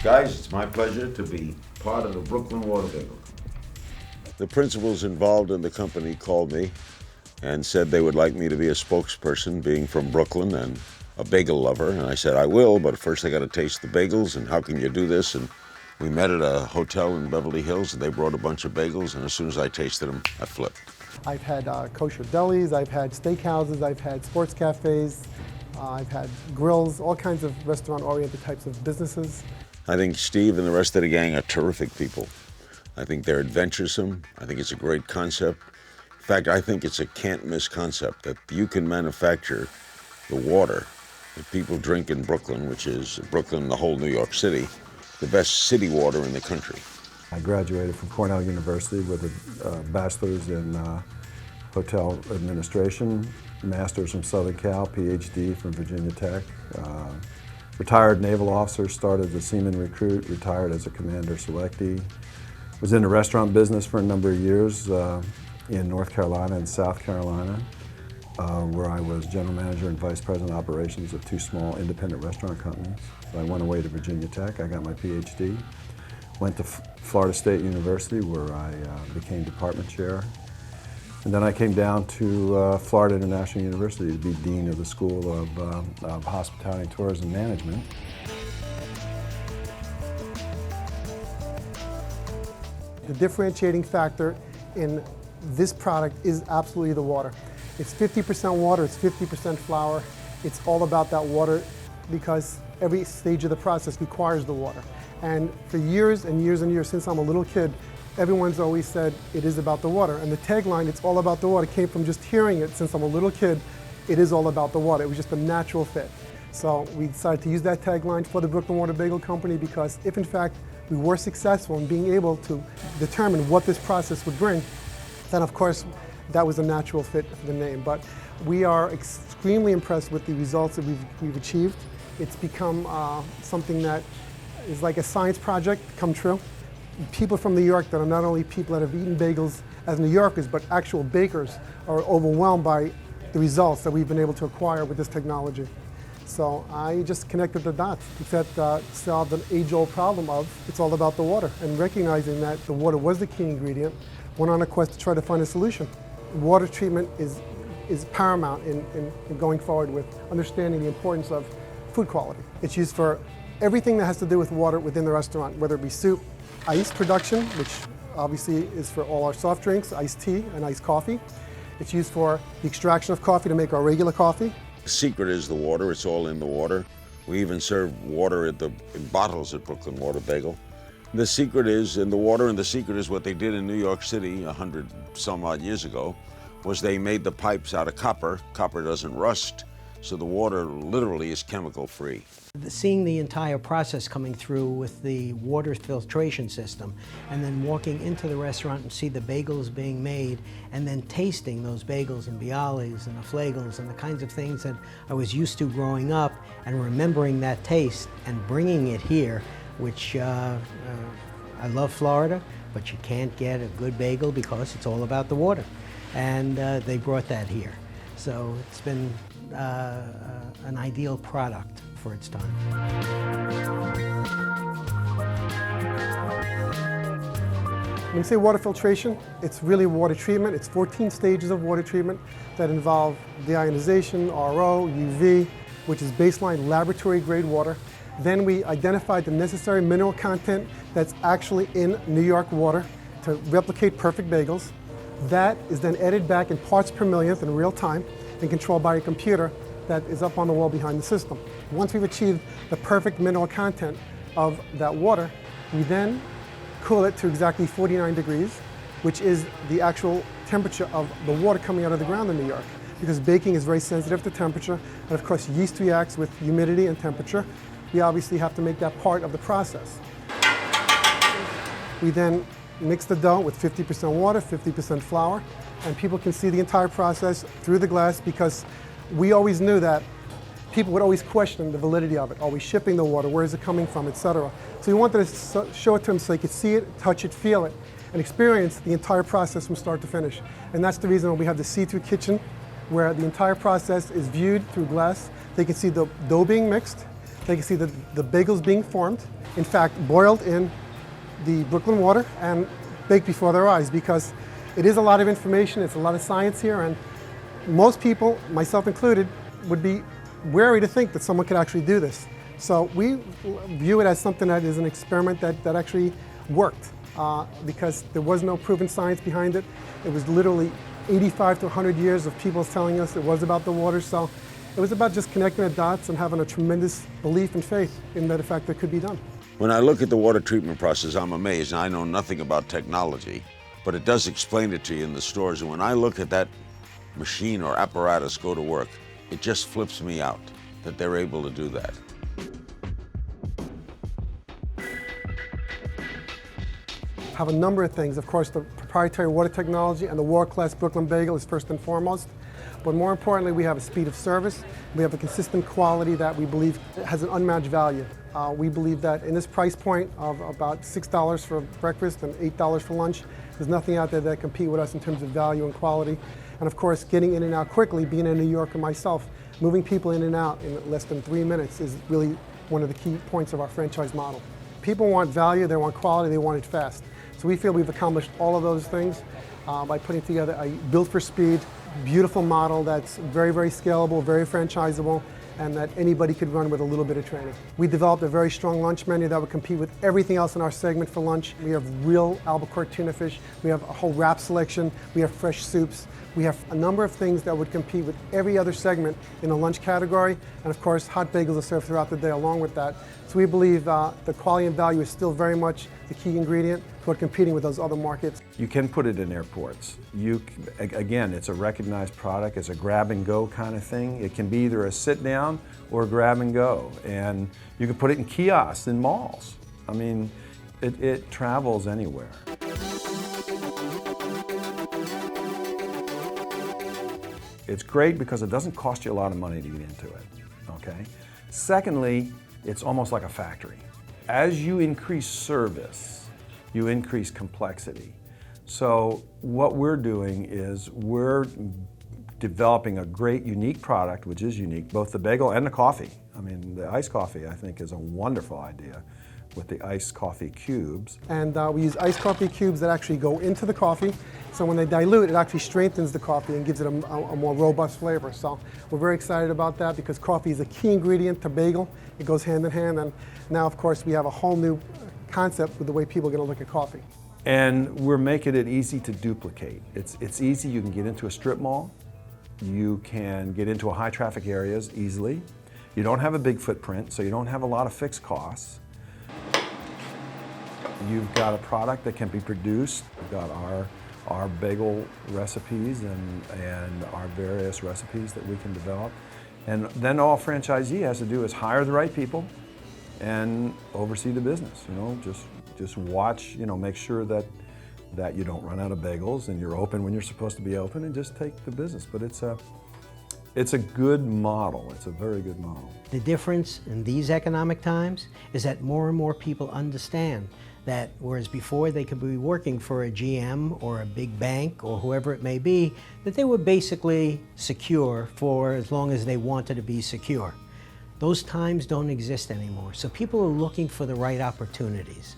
Guys, it's my pleasure to be part of the Brooklyn Water Bagel. The principals involved in the company called me and said they would like me to be a spokesperson, being from Brooklyn and a bagel lover. And I said, I will, but first I got to taste the bagels, and how can you do this? And we met at a hotel in Beverly Hills, and they brought a bunch of bagels, and as soon as I tasted them, I flipped. I've had kosher delis, I've had steakhouses, I've had sports cafes, I've had grills, all kinds of restaurant-oriented types of businesses. I think Steve and the rest of the gang are terrific people. I think they're adventuresome. I think it's a great concept. In fact, I think it's a can't-miss concept that you can manufacture the water that people drink in Brooklyn, which is Brooklyn, the whole New York City, the best city water in the country. I graduated from Cornell University with a bachelor's in hotel administration, master's from Southern Cal, PhD from Virginia Tech. Retired naval officer, started as a seaman recruit, retired as a commander selectee. Was in the restaurant business for a number of years in North Carolina and South Carolina, where I was general manager and vice president of operations of two small independent restaurant companies. So I went away to Virginia Tech, I got my PhD. Went to Florida State University, where I became department chair. And then I came down to Florida International University to be dean of the School of Hospitality and Tourism Management. The differentiating factor in this product is absolutely the water. It's 50% water, it's 50% flour. It's all about that water because every stage of the process requires the water. And for years and years and years, since I'm a little kid, everyone's always said it is about the water. And the tagline, it's all about the water, came from just hearing it since I'm a little kid. It is all about the water. It was just a natural fit. So we decided to use that tagline for the Brooklyn Water Bagel Company because if in fact we were successful in being able to determine what this process would bring, then of course that was a natural fit for the name. But we are extremely impressed with the results that we've achieved. It's become something that is like a science project come true. People from New York that are not only people that have eaten bagels as New Yorkers, but actual bakers are overwhelmed by the results that we've been able to acquire with this technology. So I just connected the dots. That solved an age-old problem of it's all about the water, and recognizing that the water was the key ingredient, went on a quest to try to find a solution. Water treatment is paramount in going forward with understanding the importance of food quality. It's used for everything that has to do with water within the restaurant, whether it be soup, ice production, which obviously is for all our soft drinks, iced tea and iced coffee. It's used for the extraction of coffee to make our regular coffee. The secret is the water. It's all in the water. We even serve water in bottles at Brooklyn Water Bagel. The secret is in the water, and the secret is what they did in New York City 100 some odd years ago, was they made the pipes out of copper. Copper doesn't rust, so the water literally is chemical free. Seeing the entire process coming through with the water filtration system, and then walking into the restaurant and see the bagels being made, and then tasting those bagels and bialys and the flagels and the kinds of things that I was used to growing up, and remembering that taste and bringing it here, which I love Florida, but you can't get a good bagel because it's all about the water. And they brought that here. So it's been an ideal product for its time. When you say water filtration, it's really water treatment. It's 14 stages of water treatment that involve deionization, RO, UV, which is baseline laboratory grade water. Then we identified the necessary mineral content that's actually in New York water to replicate perfect bagels. That is then edited back in parts per millionth in real time and controlled by a computer that is up on the wall behind the system. Once we've achieved the perfect mineral content of that water, we then cool it to exactly 49 degrees, which is the actual temperature of the water coming out of the ground in New York. Because baking is very sensitive to temperature, and of course yeast reacts with humidity and temperature. We obviously have to make that part of the process. We then mix the dough with 50% water, 50% flour, and people can see the entire process through the glass because we always knew that people would always question the validity of it. Are we shipping the water? Where is it coming from, etc. So we wanted to show it to them so they could see it, touch it, feel it, and experience the entire process from start to finish. And that's the reason why we have the see-through kitchen, where the entire process is viewed through glass. They can see the dough being mixed, They can see the bagels being formed, in fact, boiled in the Brooklyn water and baked before their eyes, because it is a lot of information, it's a lot of science here, and most people, myself included, would be wary to think that someone could actually do this. So we view it as something that is an experiment that actually worked, because there was no proven science behind it. It was literally 85 to 100 years of people telling us it was about the water. So it was about just connecting the dots and having a tremendous belief and faith in that, in fact, it could be done. When I look at the water treatment process, I'm amazed. I know nothing about technology, but it does explain it to you in the stores. And when I look at that machine or apparatus go to work, it just flips me out that they're able to do that. Have a number of things. Of course, the proprietary water technology and the world-class Brooklyn Bagel is first and foremost. But more importantly, we have a speed of service. We have a consistent quality that we believe has an unmatched value. We believe that in this price point of about $6 for breakfast and $8 for lunch, there's nothing out there that compete with us in terms of value and quality. And of course, getting in and out quickly, being a New Yorker myself, moving people in and out in less than 3 minutes is really one of the key points of our franchise model. People want value, they want quality, they want it fast. So we feel we've accomplished all of those things by putting together a built for speed, beautiful model that's very, very scalable, very franchisable, and that anybody could run with a little bit of training. We developed a very strong lunch menu that would compete with everything else in our segment for lunch. We have real albacore tuna fish, we have a whole wrap selection, we have fresh soups, we have a number of things that would compete with every other segment in the lunch category, and of course hot bagels are served throughout the day along with that. So we believe the quality and value is still very much the key ingredient toward competing with those other markets. You can put it in airports. Again, it's a recognized product. It's a grab and go kind of thing. It can be either a sit down or a grab and go. And you can put it in kiosks in malls. I mean, it travels anywhere. It's great because it doesn't cost you a lot of money to get into it, okay? Secondly, it's almost like a factory. As you increase service, you increase complexity. So what we're doing is we're developing a great, unique product, which is unique, both the bagel and the coffee. I mean, the iced coffee, I think, is a wonderful idea with the iced coffee cubes. And we use iced coffee cubes that actually go into the coffee. So when they dilute, it actually strengthens the coffee and gives it a more robust flavor. So we're very excited about that because coffee is a key ingredient to bagel. It goes hand in hand. And now, of course, we have a whole new concept with the way people are going to look at coffee. And we're making it easy to duplicate. It's easy. You can get into a strip mall. You can get into high traffic areas easily. You don't have a big footprint, so you don't have a lot of fixed costs. You've got a product that can be produced. We've got our bagel recipes and our various recipes that we can develop. And then all a franchisee has to do is hire the right people and oversee the business. You know, just watch, you know, make sure that you don't run out of bagels and you're open when you're supposed to be open, and just take the business. But it's a good model. It's a very good model. The difference in these economic times is that more and more people understand that whereas before they could be working for a GM or a big bank or whoever it may be, that they were basically secure for as long as they wanted to be secure. Those times don't exist anymore. So people are looking for the right opportunities.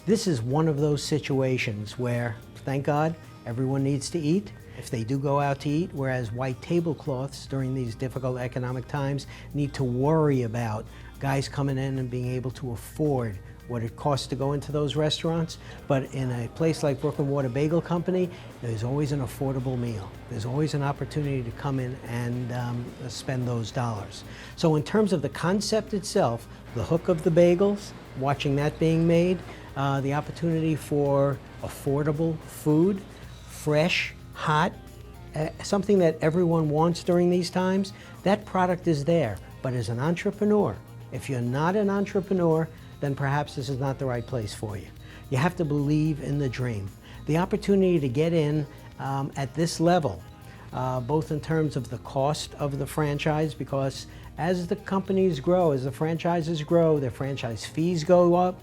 This is one of those situations where, thank God, everyone needs to eat. If they do go out to eat, whereas white tablecloths during these difficult economic times need to worry about guys coming in and being able to afford what it costs to go into those restaurants. But in a place like Brooklyn Water Bagel Company, there's always an affordable meal. There's always an opportunity to come in and spend those dollars. So in terms of the concept itself, the hook of the bagels, watching that being made, the opportunity for affordable food, fresh, hot, something that everyone wants during these times, that product is there. But as an entrepreneur, if you're not an entrepreneur, then perhaps this is not the right place for you. You have to believe in the dream. The opportunity to get in at this level, both in terms of the cost of the franchise, because as the companies grow, as the franchises grow, their franchise fees go up,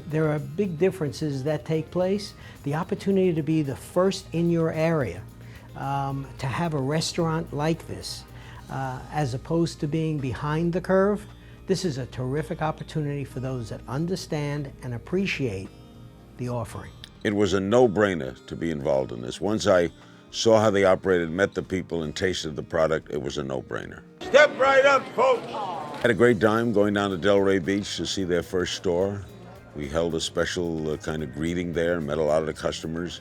there are big differences that take place. The opportunity to be the first in your area, to have a restaurant like this, as opposed to being behind the curve, This is a terrific opportunity for those that understand and appreciate the offering. It was a no-brainer to be involved in this. Once I saw how they operated, met the people, and tasted the product, it was a no-brainer. Step right up, folks. Had a great time going down to Delray Beach to see their first store. We held a special kind of greeting there, met a lot of the customers.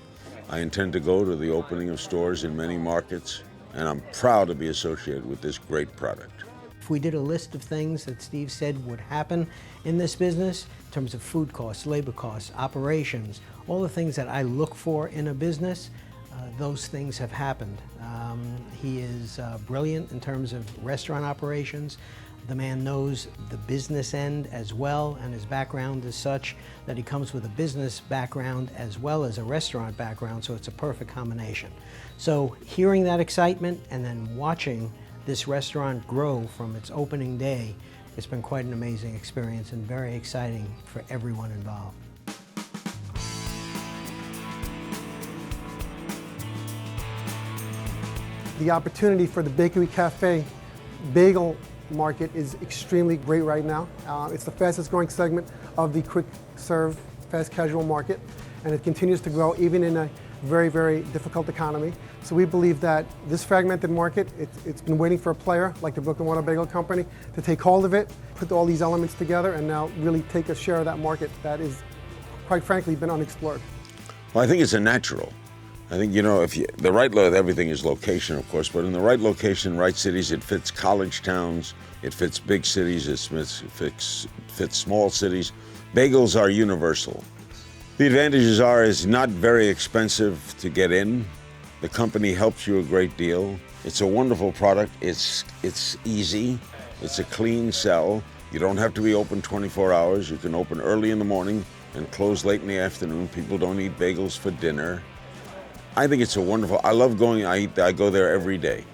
I intend to go to the opening of stores in many markets, and I'm proud to be associated with this great product. If we did a list of things that Steve said would happen in this business, in terms of food costs, labor costs, operations, all the things that I look for in a business, those things have happened. He is brilliant in terms of restaurant operations. The man knows the business end as well, and his background is such that he comes with a business background as well as a restaurant background, so it's a perfect combination. So hearing that excitement and then watching this restaurant grow from its opening day, it's been quite an amazing experience and very exciting for everyone involved. The opportunity for the Bakery Cafe bagel market is extremely great right now. It's the fastest growing segment of the quick serve fast casual market, and it continues to grow even in a very, very difficult economy. So we believe that this fragmented market, it's been waiting for a player like the Brooklyn Water Bagel Company to take hold of it, put all these elements together, and now really take a share of that market that is, quite frankly, been unexplored. Well, I think it's a natural. I think, the right everything is location, of course, but in the right location, right cities, it fits college towns, it fits big cities, it fits small cities. Bagels are universal. The advantages are it's not very expensive to get in. The company helps you a great deal. It's a wonderful product. It's easy. It's a clean sell. You don't have to be open 24 hours. You can open early in the morning and close late in the afternoon. People don't eat bagels for dinner. I think it's a wonderful, I love going, I go there every day.